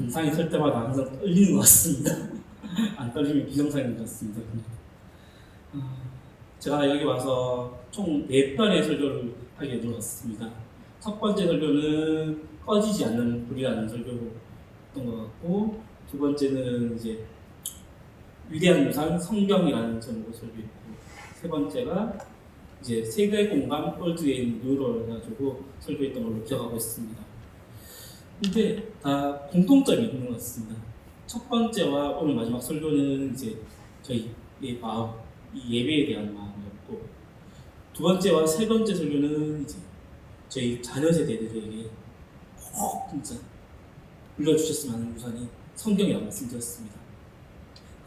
상이 설 때마다 항상 떨리는 것 같습니다. 안 떨리면 비정상인 것 같습니다. 제가 여기 와서 총 4편의 설교를 하게 되었습니다. 첫 번째 설교는 꺼지지 않는 불이라는 설교였던 것 같고, 두 번째는 이제 위대한 유산 성경이라는 제목으로 설교했고, 세 번째가 이제 세계 공감 월드웨이 뉴로를 해가지고 설교했던 걸로 기억하고 있습니다. 근데 다 공통점이 있는 것 같습니다. 첫 번째와 오늘 마지막 설교는 이제 저희의 마음, 이 예배에 대한 마음이었고, 두 번째와 세 번째 설교는 이제 저희 자녀 세대들에게 꼭 진짜 물려주셨으면 하는 유산이 성경이라고 말씀드렸습니다.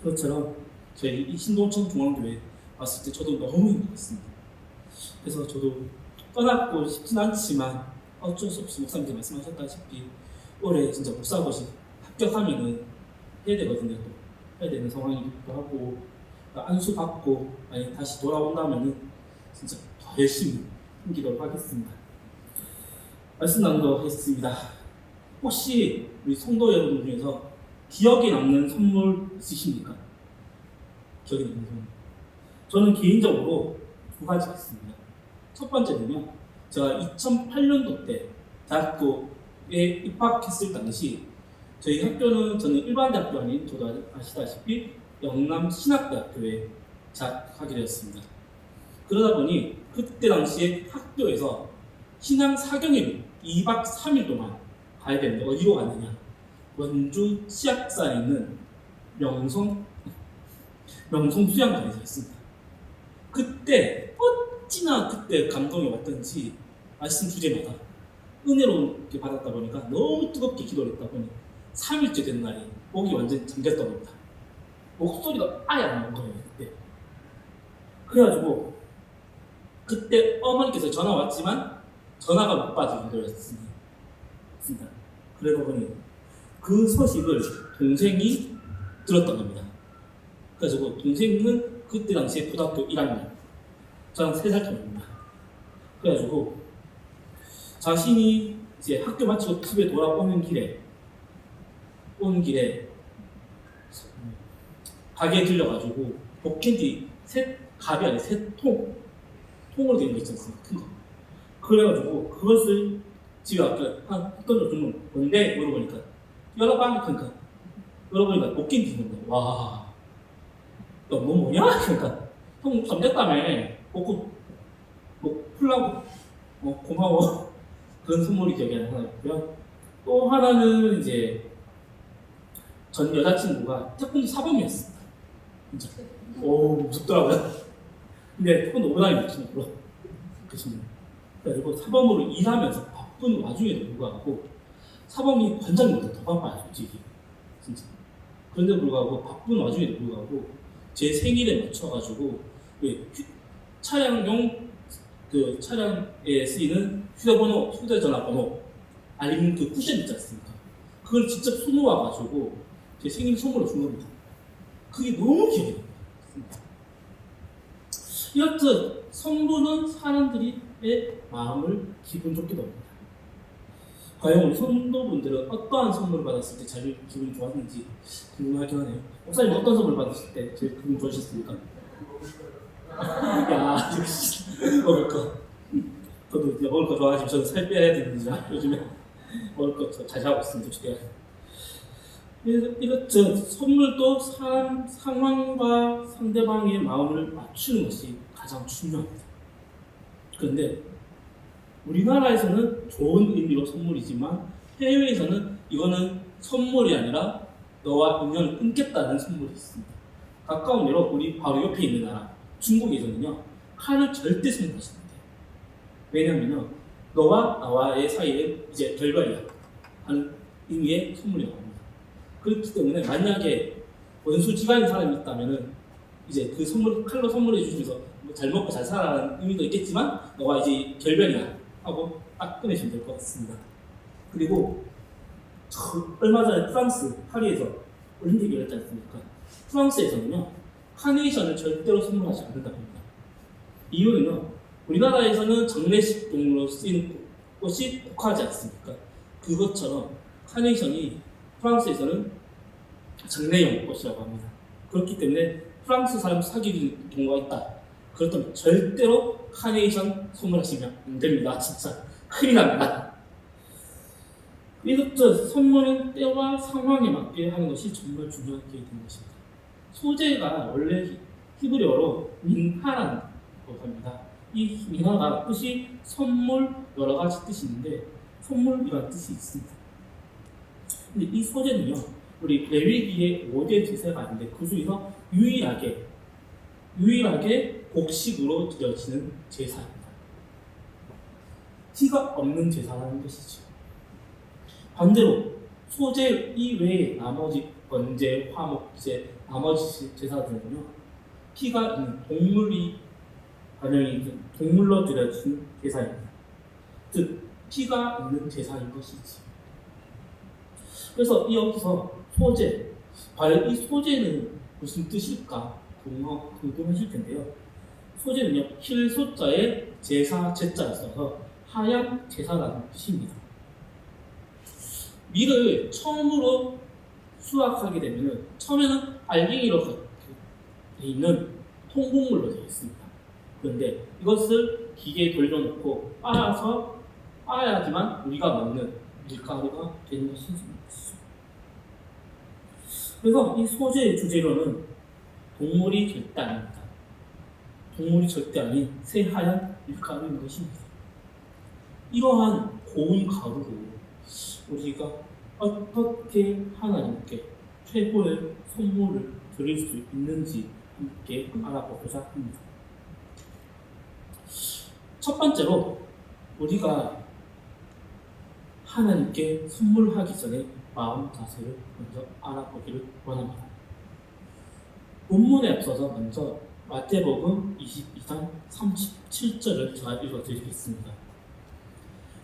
그것처럼 저희 이 신동천 중앙교회 왔을 때 저도 너무 힘들었습니다. 그래서 저도 떠나고 싶진 않지만 어쩔 수 없이 목사님께서 말씀하셨다시피 올해 진짜 목사고시 합격하면은 해야 되거든요. 또 해야 되는 상황이기도 하고, 안수 받고 아니 다시 돌아온다면은 진짜 더 열심히 힘기도록 하겠습니다. 말씀 나누도록 하겠습니다. 혹시 우리 성도 여러분 중에서 기억에 남는 선물 있으십니까? 기억에 남는 선물. 저는 개인적으로 두 가지가 있습니다. 첫 번째는요, 제가 2008년도 때 대학교에 입학했을 당시, 저희 학교는 저는 일반 대학교 아닌, 저도 아시다시피 영남신학대학교에 재학하게 되었습니다. 그러다 보니 그때 당시에 학교에서 신앙 사경회를 2박 3일 동안 가야 되는데 어디로 갔느냐? 원주 치악산에 있는 명성 수양관에서 했습니다. 그때 어찌나 그때 감동이 왔던지 말씀 주제마다 은혜롭게 받았다 보니까 너무 뜨겁게 기도를 했다 보니 3일째 된 날이 목이 완전 잠겼던 겁니다. 목소리가 아예 안 나온 거예요. 그때. 그래가지고 그때 어머니께서 전화 왔지만 전화가 못 받은 거였습니다. 그러다 보니 그 소식을 동생이 들었던 겁니다. 그래가지고 동생은 그때 당시에 고등학교 1학년, 저랑 3살 차이입니다. 그래가지고 자신이 이제 학교 마치고 집에 돌아오는 길에 가게에 들려가지고 복캔디 갑이 아니라 통으로 된 거 있지 않습니까? 큰 거. 그래가지고 그것을 집에 아까 한 정도 주면 뭔데? 물어보니까 열어봐. 그러니까 열어보니까 복캔디인 거야. 와, 너 뭐냐? 그러니까 형 잠겼다며. 먹고 풀라고. 고마워. 그런 선물이 기억이 하나 있고요. 또 하나는 이제 전 여자친구가 태권도 사범이었습니다. 진짜. 오, 무섭더라고요. 근데 태권도 오다니 못치는 그 친구. 그래가지고 사범으로 일하면서 바쁜 와중에도 불구하고, 사범이 관장님보다 더 바빠요, 솔직히. 진짜. 그런데 불구하고, 바쁜 와중에도 불구하고, 제 생일에 맞춰가지고, 차량용, 차량에 쓰이는 휴대전화번호, 알림 쿠션 있지 않습니까? 그걸 직접 수놓아가지고, 제 생일 선물로 준 겁니다. 그게 너무 기억이 납니다. 이렇듯 성도는 사람들의 마음을 기분 좋게 합니다. 과연 우리 성도분들은 어떠한 선물을 받았을 때 제일 기분이 좋았는지 궁금하긴 하네요. 목사님 어떤 선물 받았을 때 제일 기분 좋으셨습니까? 야, 먹을 거. 저도 이제 먹을 거 좋아하지만 저는 살 빼야 되는지 요즘에 먹을 거 잘 하고 있습니다. 이렇듯 선물도 사람 상황과 상대방의 마음을 맞추는 것이 가장 중요합니다. 그런데 우리나라에서는 좋은 의미로 선물이지만 해외에서는 이거는 선물이 아니라 너와 인연을 끊겠다는 선물이 있습니다. 가까운 예로 우리 바로 옆에 있는 나라 중국에서는요, 칼을 절대 선물하시면 안 돼요. 왜냐하면요, 너와 나와의 사이에 이제 결별이야 하는 의미의 선물이 나옵니다. 그렇기 때문에 만약에 원수지간인 사람이 있다면은 이제 그 칼로 선물해 주시면서 잘 먹고 잘 살아라는 의미도 있겠지만 너가 이제 결별이야 하고 딱 꺼내시면 될 것 같습니다. 그리고 얼마 전에 프랑스 파리에서 올림픽이 열렸지 않습니까? 프랑스에서는요, 카네이션을 절대로 선물하지 않는다고 합니다. 이유는요, 우리나라에서는 장례식 용으로 쓰이는 꽃이 국화지 않습니까? 그것처럼 카네이션이 프랑스에서는 장래용 것이라고 합니다. 그렇기 때문에 프랑스 사람 사귀는 경우가 있다. 그렇다면 절대로 카네이션 선물하시면 안 됩니다. 진짜 큰일 납니다. 이렇듯 선물은 때와 상황에 맞게 하는 것이 정말 중요하게 된 것입니다. 소재가 원래 히브리어로 민하라고 합니다. 이 민하가 뜻이 선물, 여러 가지 뜻이 있는데 선물이라는 뜻이 있습니다. 근데 이 소재는요, 우리 레위기의 5대 제사가 있는데 그 중에서 유일하게 곡식으로 드려지는 제사입니다. 티가 없는 제사라는 것이죠. 반대로 소재 이외의 나머지 번제, 화목제, 나머지 제사들은요, 피가 있는 동물이 반영이 동물로 드려지는 제사입니다. 즉 피가 있는 제사인 것이지. 그래서 여기서 소재, 과연 이 소재는 무슨 뜻일까 궁금하실 텐데요. 소재는요, 힐소자에 제사 제자가 있어서 하얀 제사라는 뜻입니다. 밀을 처음으로 수확하게 되면 처음에는 알갱이로 되어 있는 통곡물로 되어 있습니다. 그런데 이것을 기계에 돌려놓고 빻아야지만 우리가 먹는 밀가루가 되는 것이죠. 그래서 이 소재의 주재료는 동물이 절대 아닙니다. 동물이 절대 아닌 새하얀 밀가루인 것입니다. 이러한 고운 가루로 우리가 어떻게 하나님께 최고의 선물을 드릴 수 있는지 함께 알아보고자 합니다. 첫 번째로 우리가 하나님께 선물하기 전에 마음 자세를 먼저 알아보기를 원합니다. 본문에 앞서서 먼저 마태복음 22장 37절을 제가 읽어드리겠습니다.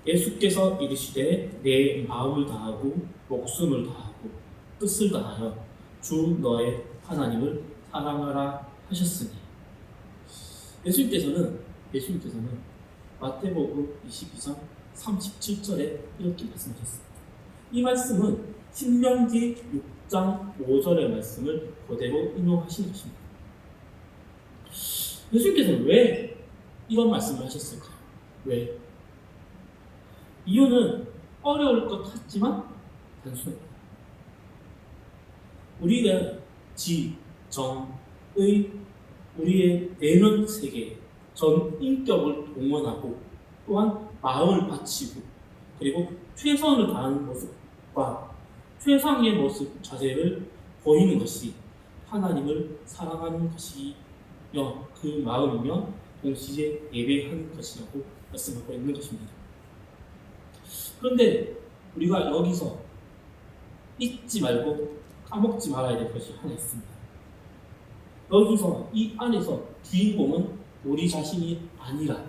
예수께서 이르시되 내 마음을 다하고 목숨을 다하고 뜻을 다하여 주 너의 하나님을 사랑하라 하셨으니. 예수님께서는 마태복음 22장 37절에 이렇게 말씀하셨습니다. 이 말씀은 신명기 6장 5절의 말씀을 그대로 인용하신 것입니다. 예수님께서는 왜 이런 말씀을 하셨을까요? 왜? 이유는 어려울 것 같지만 단순합니다. 우리가 지, 정, 의, 우리의 내면 세계, 전 인격을 동원하고 또한 마음을 바치고 그리고 최선을 다하는 모습과 최상의 모습, 자세를 보이는 것이 하나님을 사랑하는 것이며 그 마음이며 동시에 예배하는 것이라고 말씀하고 있는 것입니다. 그런데 우리가 여기서 잊지 말고 까먹지 말아야 될 것이 하나 있습니다. 여기서 이 안에서 주인공은 우리 자신이 아니라,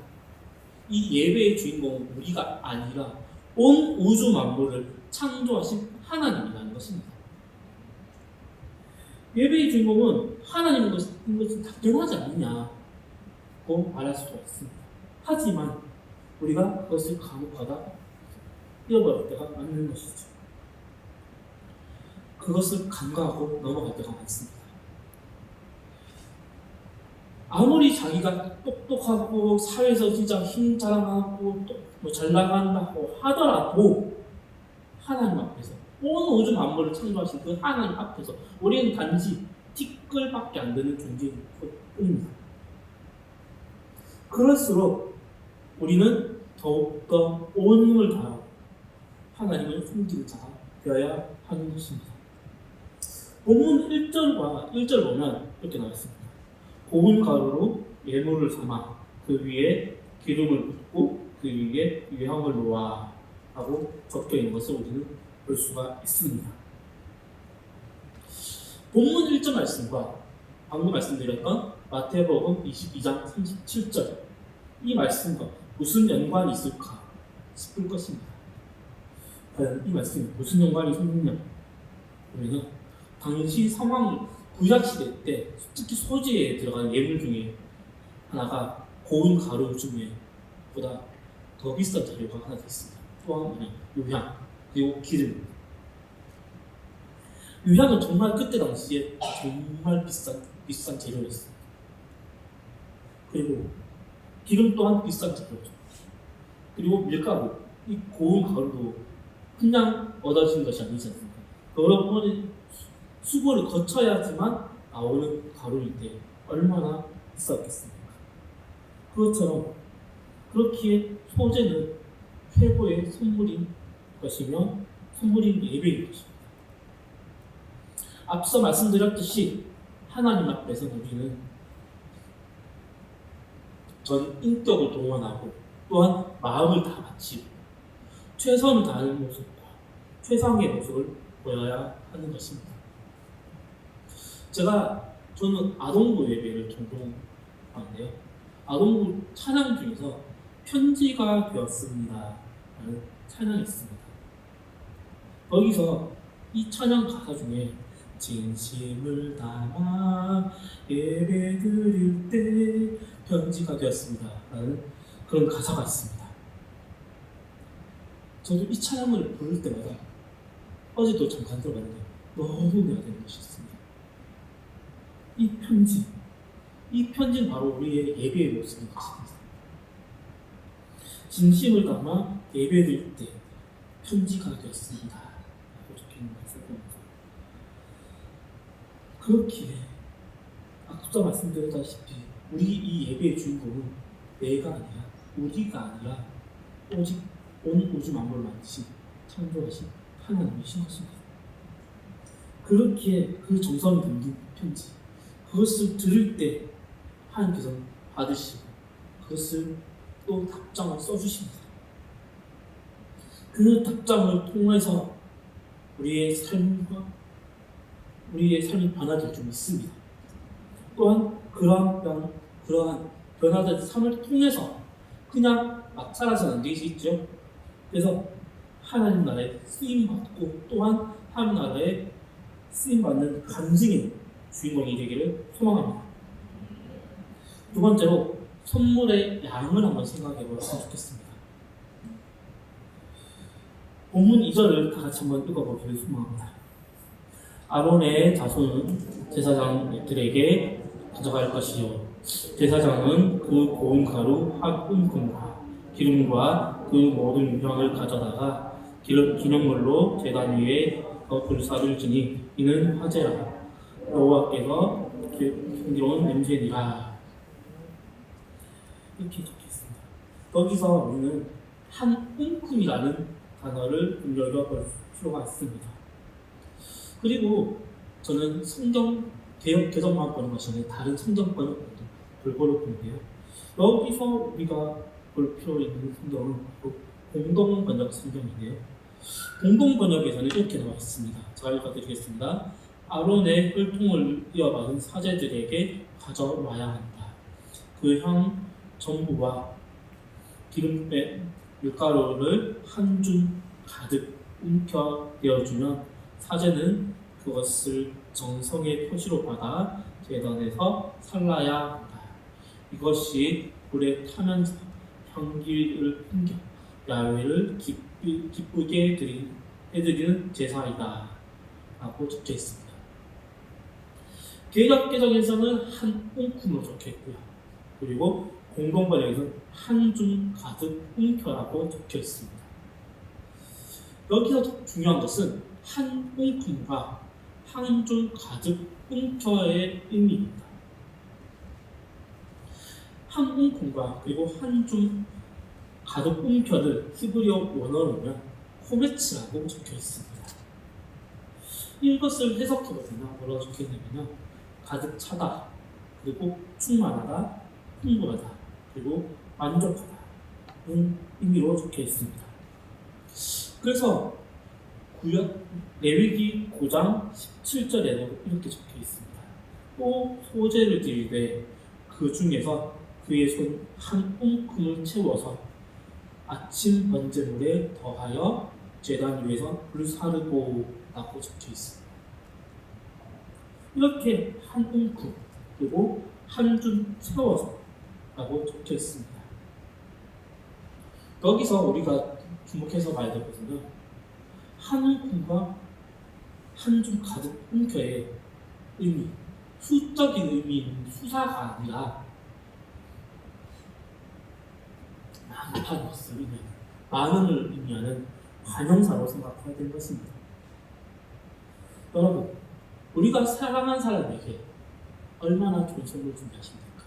이 예배의 주인공은 우리가 아니라 온 우주 만물을 창조하신 하나님이라는 것입니다. 예배의 주인공은 하나님인 것은 당연하지 않느냐고 말할 수도 있습니다. 하지만 우리가 그것을 간혹가다 잃어버릴 때가 많은 것이죠. 그것을 간과하고 넘어갈 때가 많습니다. 아무리 자기가 똑똑하고 사회에서 진짜 힘 자랑하고 또 잘 나간다고 하더라도 하나님 앞에서 온 우주 만물을 창조하신 그 하나님 앞에서 우리는 단지 티끌밖에 안 되는 존재일 뿐입니다. 그럴수록 우리는 더욱더 온 힘을 다하고 하나님을 섬기는 자가 되어야 하는 것입니다. 본문 1절 보면 이렇게 나왔습니다. 고운 가루로 예물을 삼아 그 위에 기름을 붓고 그 위에 유향을 놓아 하고 적혀 있는 것을 우리는 볼 수가 있습니다. 본문 1절 말씀과 방금 말씀드렸던 마태복음 22장 37절 이 말씀과 무슨 연관이 있을까 싶을 것입니다. 과연 이 말씀이 무슨 연관이 있느냐? 그러면 당시 상황 구약시대 때 특히 소지에 들어간 예물 중에 하나가 고운 가루 중에 보다 더 비싼 재료가 하나 있습니다. 또한 유향 그리고 기름. 유향은 정말 그때 당시에 정말 비싼 재료였어요. 그리고 기름 또한 비싼 재료죠. 그리고 밀가루, 이 고운 가루도 그냥 얻어지는 것이 아니지 않습니까? 여러 번의 수고를 거쳐야지만 나오는 가루인데 얼마나 비쌌겠습니까? 그것처럼 그렇기에 소재는 최고의 선물인 것이며 선물인 예배인 것입니다. 앞서 말씀드렸듯이 하나님 앞에서 우리는 전 인격을 동원하고 또한 마음을 다 바치고 최선을 다하는 모습과 최상의 모습을 보여야 하는 것입니다. 저는 아동부 예배를 종종 하는데요. 아동부 찬양 중에서 편지가 되었습니다 라는 찬양이 있습니다. 거기서 이 찬양 가사 중에 진심을 담아 예배 드릴 때 편지가 되었습니다 라는 그런 가사가 있습니다. 저도 이 찬양을 부를 때마다 어제도 잠깐 들어봤는데 너무 내가 되는 것이 있습니다. 이 편지는 바로 우리의 예배의 모습인 것입니다. 진심을 담아 예배 드릴 때 편지가 되었습니다 라고 적혀있는 것을 보면서 그렇기에 앞서 말씀드렸다시피 우리 이 예배의 주인공은 내가 아니라 우리가 아니라 오직 온 우주 만물을 만드신 창조하신 하나님이신 것입니다. 그렇기에 그 정성이 담긴 편지 그것을 들을 때 하나님께서는 받으시고 그것을 또 답장을 써주십니다. 그 답장을 통해서 우리의 삶이 변화될 줄 믿습니다. 또한 그러한 변화된 삶을 통해서 그냥 막 살아서는 안 되겠죠. 그래서 하나님 나라에 쓰임받고 또한 하나님 나라에 쓰임받는 간증의 주인공이 되기를 소망합니다. 두 번째로 선물의 양을 한번 생각해 보았으면 좋겠습니다. 본문 2절을 다 같이 한번 읽어보기를 소망합니다. 아론의 자손은 제사장들에게 가져갈 것이요 제사장은 그 고운 가루 한 움큼과 기름과 그 모든 유향을 가져다가 기념물로 제단 위에 불사를 지니 이는 화제라 여호와께서 향기로운 냄새니라 이렇게 적혀있습니다. 거기서 우리는 한 움큼이라는 단어를 눈여겨볼 필요가 있습니다. 그리고 저는 성경 개정만 보는 것이 아니라 다른 성경권을 골고루 보는데요. 여기서 우리가 볼 필요 있는 성경은 공동 번역 성경인데요. 공동 번역에서는 이렇게 나와 있습니다. 제가 읽어드리겠습니다. 아론의 혈통을 이어받은 사제들에게 가져와야 한다. 그 향 전부와 기름에 밀가루를 한 줌 가득 움켜 내어주면 사제는 그것을 정성의 표시로 받아 제단에서 살라야 한다. 이것이 불에 타면서 향기를 풍겨 야훼를 기쁘게 해드리는 제사이다 라고 적혀 있습니다. 개역개정에서는 한 움큼으로 적혀 있고요. 그리고 공동번역에서는 한 줌 가득 움켜라고 적혀 있습니다. 여기서 중요한 것은 한 움큼과 한 줌 가득 움켜의 의미입니다. 한 움큼과 그리고 한 줌 가득 움켜를 히브리어 원어로는 코메츠라고 적혀 있습니다. 이것을 해석해보면 뭐라고 적혀 있냐면요. 가득 차다, 그리고 충만하다, 풍부하다, 그리고 만족하다는 의미로 적혀 있습니다. 그래서 레위기 9장 17절에도 이렇게 적혀 있습니다. 또 소제를 드리되 그 중에서 그의 손 한 움큼을 채워서 아침 번제물에 더하여 제단 위에서 불사르고 라고 적혀 있습니다. 이렇게 한 움큼 그리고 한 줌 채워서 라고 적혀 있습니다. 여기서 우리가 주목해서 봐야 되거든요. 한 움큼과 한 줌 가득 웅켜의 의미, 수적인 의미인 수사가 아니라 많다는 것을 의미하는, 많음을 의미하는 관용사로 생각해야 될 것입니다. 여러분, 우리가 사랑한 사람에게 얼마나 좋은 선물 준비하십니까?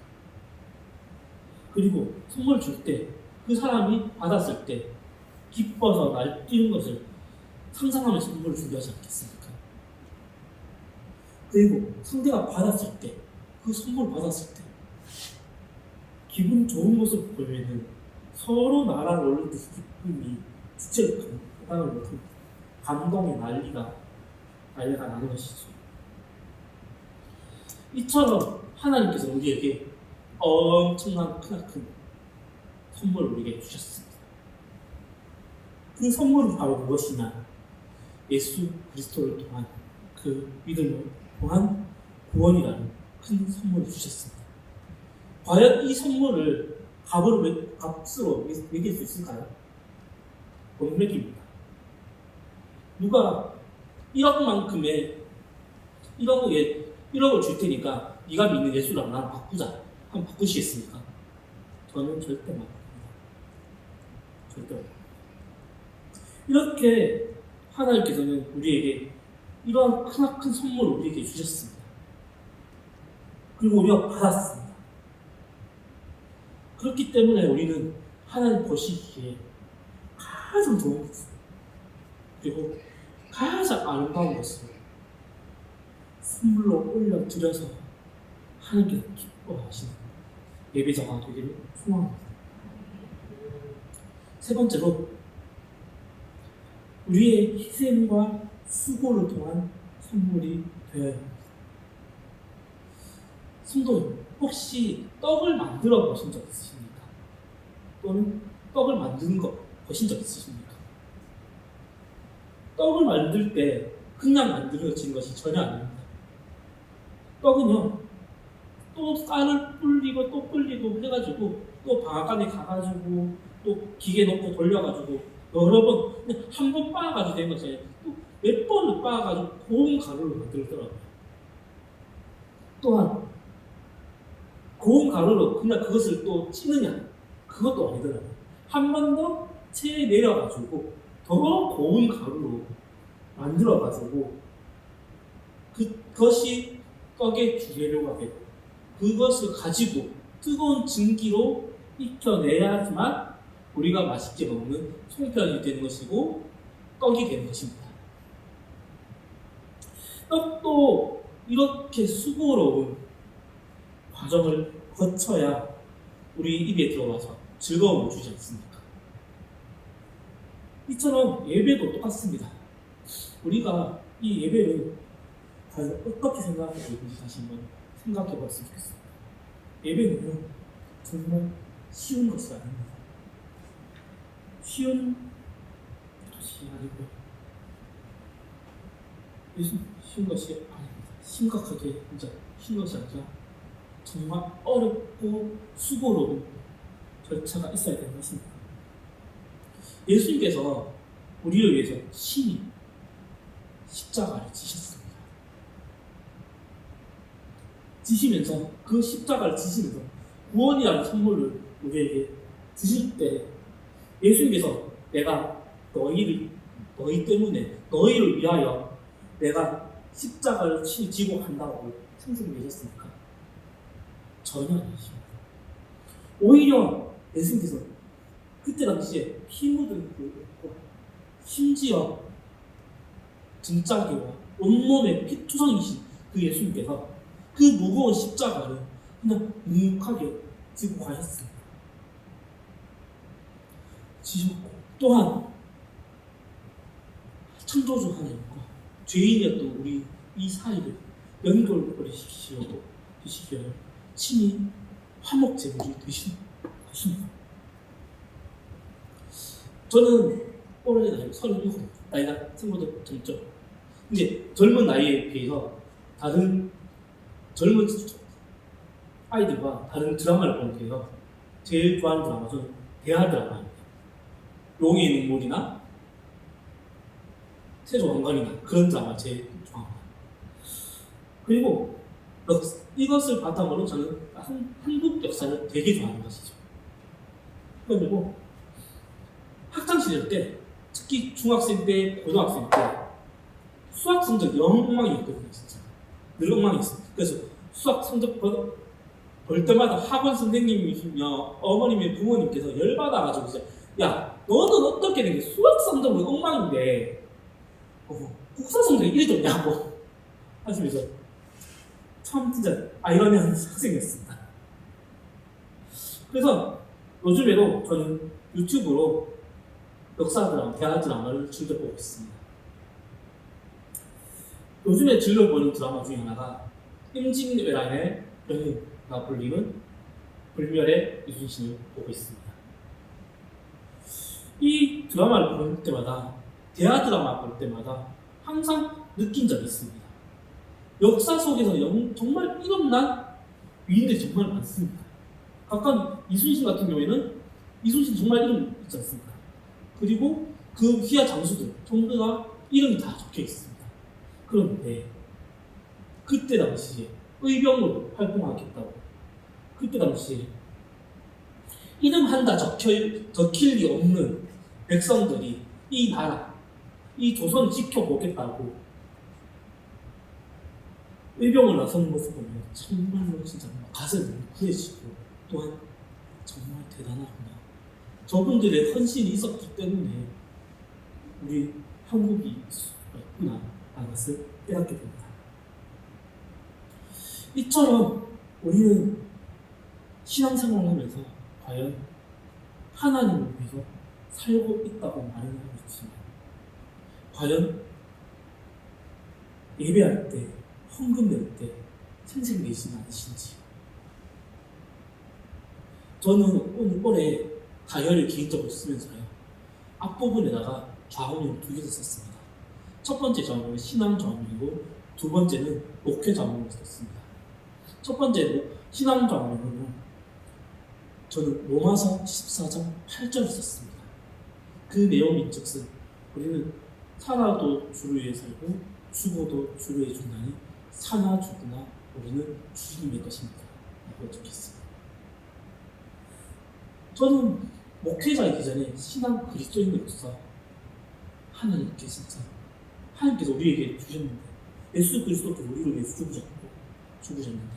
그리고 선물 줄 때 그 사람이 받았을 때 기뻐서 날뛰는 것을 상상하며 선물을 준비하지 않겠습니까? 그리고 상대가 받았을 때, 그 선물 받았을 때 기분 좋은 모습 보이면 서로 날아오르는 기쁨이 주체를 감당을 못합니다. 감동의 난리가 나는 것이죠. 이처럼 하나님께서 우리에게 엄청난 크나큰 선물을 우리에게 주셨습니다. 그 선물은 바로 무엇이냐? 예수 그리스도를 통한 그 믿음을 통한 구원이라는 큰 선물을 주셨습니다. 과연 이 선물을 값으로 매길 수 있을까요? 못 매깁니다. 누가 1억을 줄 테니까 네가 믿는 예수랑 나랑 바꾸자 하면 바꾸시겠습니까? 저는 절대 못 바꿉니다. 절대 못 바꿉니다. 이렇게 하나님께서는 우리에게 이러한 크나큰 선물을 우리에게 주셨습니다. 그리고 우리가 받았습니다. 그렇기 때문에 우리는 하나님 보시기에 가장 좋은 것을, 그리고 가장 아름다운 것을 선물로 올려드려서 하나님께서 기뻐하시는 예배자가 되기를 소망합니다. 세 번째로, 우리의 희생과 수고를 통한 선물이 되어야 합니다. 성도님, 혹시 떡을 만들어 보신 적 있으십니까? 또는 떡을 만드는 거 보신 적 있으십니까? 떡을 만들 때 그냥 만들어지는 것이 전혀 아닙니다. 떡은요, 또 쌀을 불리고 또 불리고 해가지고 또 방앗간에 가가지고 또 기계 넣고 돌려가지고 여러 번, 그냥 한 번 빻아가지고 된 것이 아니라 또 몇 번을 빻아가지고 고운 가루를 만들더라고요. 또한 고운 가루로 그냥 그것을 또 찌느냐? 그것도 아니더라고요. 한 번 더 체에 내려가지고 더 고운 가루로 만들어가지고 그것이 떡의 주재료가 되고 그것을 가지고 뜨거운 증기로 익혀내야지만 우리가 맛있게 먹는 송편이 되는 것이고 떡이 되는 것입니다. 떡도 이렇게 수고로운 과정을 거쳐야 우리 입에 들어와서 즐거움을 주지 않습니까? 이처럼 예배도 똑같습니다. 우리가 이 예배를 과연 어떻게 생각하고 있는지 다시 한번 생각해 봤으면 좋겠습니다. 예배는요, 정말 쉬운 것이 아닙니다. 쉬운 것이 아니고요. 쉬운 것이 아닙니다. 심각하게 진짜 쉬운 것이 아니라 정말 어렵고 수고로운 절차가 있어야 되는 것입니다. 예수님께서 우리를 위해서 친히 십자가를 지셨습니다. 지시면서 그 십자가를 지시면서 구원이라는 선물을 우리에게 주실 때 예수님께서 내가 너희 때문에 너희를 위하여 내가 십자가를 친히 지고 간다고 상승되셨습니까? 전혀 아니십니다. 오히려 예수님께서 그때 당시에 피 묻은 그 옷과 심지어 등짝이와 온몸에 피투성이신 그 예수님께서 그 무거운 십자가를 그냥 묵묵하게 지고 가셨습니다. 지셨고 또한 창조주 하나님과 죄인이었던 우리 이 사이를 연결버리시기로 친히 화목 제물이 되신 것입니다. 저는 올해 나이 37, 나이가 친구들 젊죠. 근데 젊은 나이에 비해서 다른 젊은 아이들과 다른 드라마를 보는데요, 제일 좋아하는 드라마는 대하 드라마입니다. 용의 눈물이나 세조왕건이나 그런 드라마 제일 좋아합니다. 그리고 이것을 바탕으로 저는 한국 역사를 되게 좋아하는 것이죠. 그리고 학창 시절 때, 특히 중학생 때, 고등학생 때 수학 성적 영 엉망이었거든요. 진짜 늘 엉망이었어요. 그래서 수학 성적 볼 때마다 학원 선생님이시며 어머님의 부모님께서 열받아가지고 진짜, 야 너는 어떻게 된 게 수학 성적은 엉망인데 국사 성적이 이리 좋냐고 하시면서 참 진짜 아이러니한 학생이었습니다. 그래서 요즘에도 저는 유튜브로 역사 드라마, 대화 드라마를 즐겨 보고 있습니다. 요즘에 즐겨보는 드라마 중에 하나가 임진왜란의 여인가 불리는 불멸의 이순신을 보고 있습니다. 이 드라마를 볼 때마다, 대화 드라마 볼 때마다 항상 느낀 적이 있습니다. 역사 속에서 정말 일어난 위인들이 정말 많습니다. 각각 이순신 같은 경우에는 이순신 정말 이름 있지 않습니까? 그리고 그 휘하 장수들 전부 다 이름이 다 적혀 있습니다. 그런데 그때 당시에 의병으로 활동하겠다고, 그때 당시에 이름 한다 적힐 리 없는 백성들이 이 나라, 이 조선을 지켜보겠다고 의병을 나서는 모습 보면 정말로 진짜 가슴이 뭉클해지고, 또한 정말 대단하구나. 저분들의 헌신이 있었기 때문에 우리 한국이 있을 수가 있구나 라는 것을 깨닫게 됩니다. 이처럼 우리는 신앙생활을 하면서 과연 하나님을 위해서 살고 있다고 말은 하고 있지만, 과연 예배할 때, 헌금 낼 때 생색내시는 않으신지. 저는 올해 다혈을 개인적으로 쓰면서요, 앞부분에다가 좌우명 두 개를 썼습니다. 첫 번째 좌우명은 신앙 좌우명이고, 두 번째는 목회 좌우명을 썼습니다. 첫 번째 신앙 좌우명은 저는 로마서 14장 8절을 썼습니다. 그 내용인즉슨 우리는 살아도 주를 위해 살고 죽어도 주를 위해 준다니 사나 죽으나 우리는 주님의 것입니다. 라고 적혀있습니다. 저는 목회자이기 전에 신앙 그리스도인으로서 하나님께 진짜, 하나님께서 우리에게 주셨는데, 예수 그리스도께서 우리를 위해서 죽으셨는데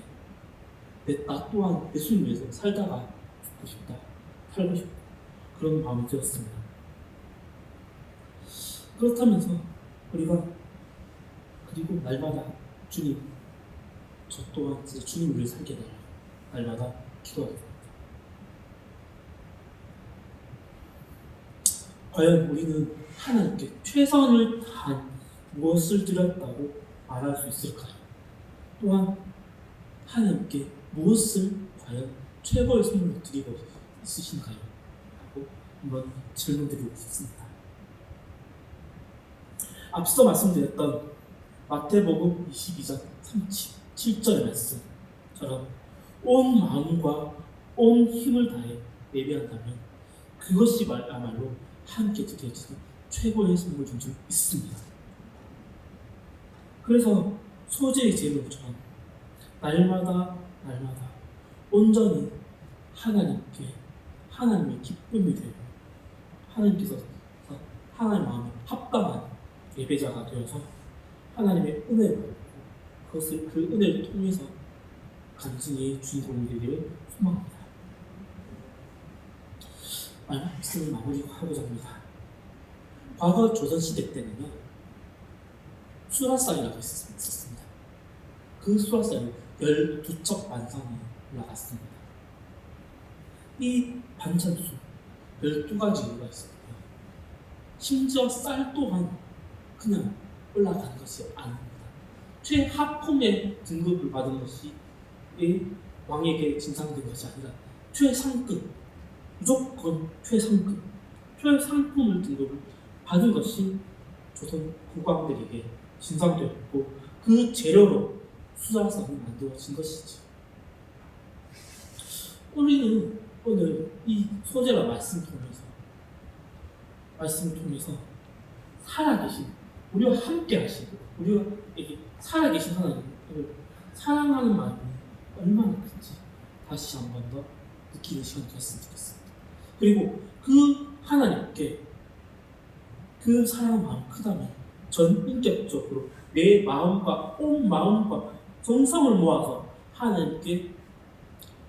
나 또한 예수님 위해서 살다가 죽고 싶다, 살고 싶다, 그런 마음이 들었습니다. 그렇다면서 우리가 그리고 날마다 주님, 저 또한 진짜 주님을 위해 살게 되라 날마다 기도하게 됩니다. 과연 우리는 하나님께 최선을 다한 무엇을 드렸다고 말할 수 있을까요? 또한 하나님께 무엇을 과연 최고의 선물로 드리고 있으신가요? 라고 한번 질문드리고 싶습니다. 앞서 말씀드렸던 마태복음 22장 37절의 말씀처럼 온 마음과 온 힘을 다해 예배한다면 그것이 말야말로 함께 드려지는 최고의 선물 중 있습니다. 그래서 소재의 제목처럼 날마다 온전히 하나님께, 하나님의 기쁨이 되고 하나님께서 하나님의 마음에 합당한 예배자가 되어서 하나님의 은혜를 받고 그것을 그 은혜를 통해서 간증의 주인공이 되기를 소망합니다. 말씀을 마무리하고자 합니다. 과거 조선시대 때는요, 수라상이라고 있었습니다. 그 수라상이 12척 반상이 올라갔습니다. 이 반찬수 12가지가 있었고요. 심지어 쌀 또한 그냥 올라가는 것이 아닙니다. 최하품의 등급을 받은 것이 왕에게 진상된 것이 아니라 최상급, 무조건 최상품을 등급을 받은 것이 조선 국왕들에게 진상되었고, 그 재료로 수라상이 만들어진 것이죠. 우리는 오늘 이 소재와 말씀을 통해서 살아계신 우리와 함께 하시고 우리가 이렇게 살아계신 하나님을 사랑하는 마음이 얼마나 큰지 다시 한 번 더 느끼는 시간이 됐으면 좋겠습니다. 그리고 그 하나님께 그 사랑의 마음이 크다면 전 인격적으로 내 마음과 온 마음과 정성을 모아서 하나님께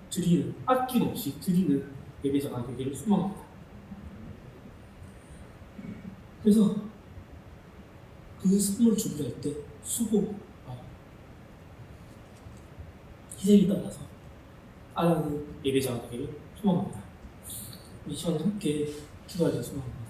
드리는, 아낌없이 드리는 예배자가 되기를 소망합니다. 그래서 그 선물 준비할 때 수고와 희생이 따라서 알아가는 예배자가 되기를 소망합니다. 이 시간에 함께 기도하기를 소망합니다.